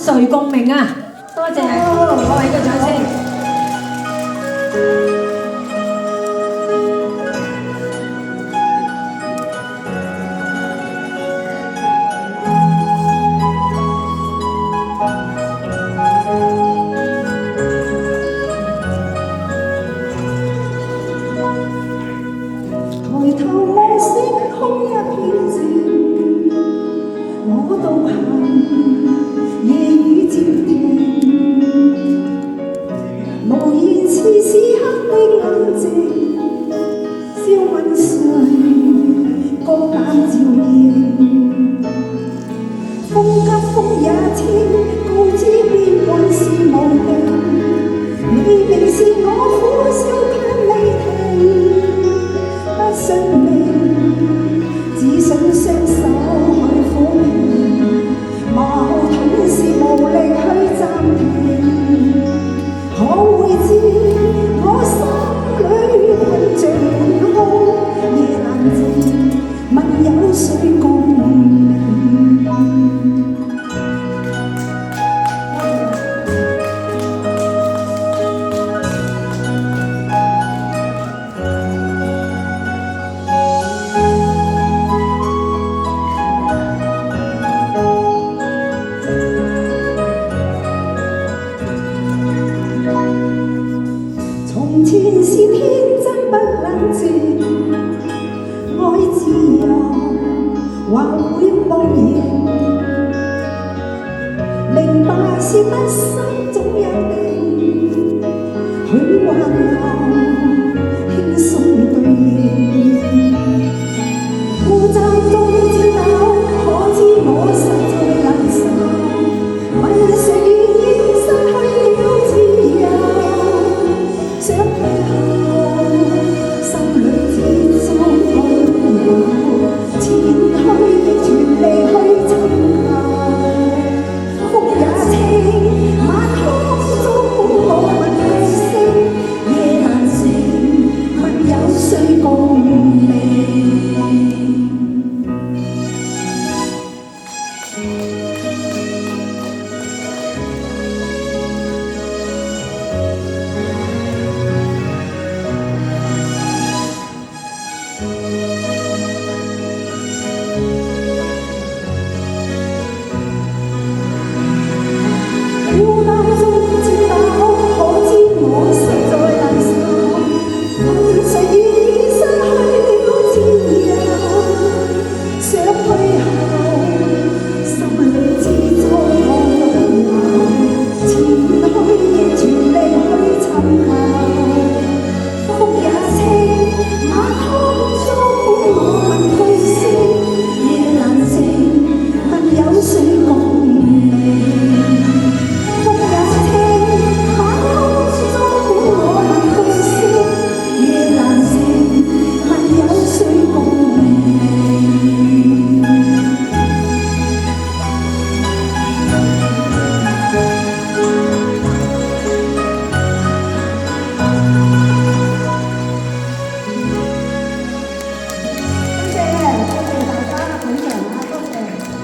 誰共鳴啊？多謝各位嘅掌聲。抬頭望星空一片靜，我獨行，夜雨漸停，無言是此刻的冷靜，笑問誰各眼照應，風急風也清，告知邊關是無定，明明是我苦笑卻未停。生命只想雙手去撫平，矛盾是無力去暫停。可會知我心裏困着滿空，夜闌靜，問有誰共鳴？從前是天真不冷靜，愛自由還會茫然，明白是得失總有。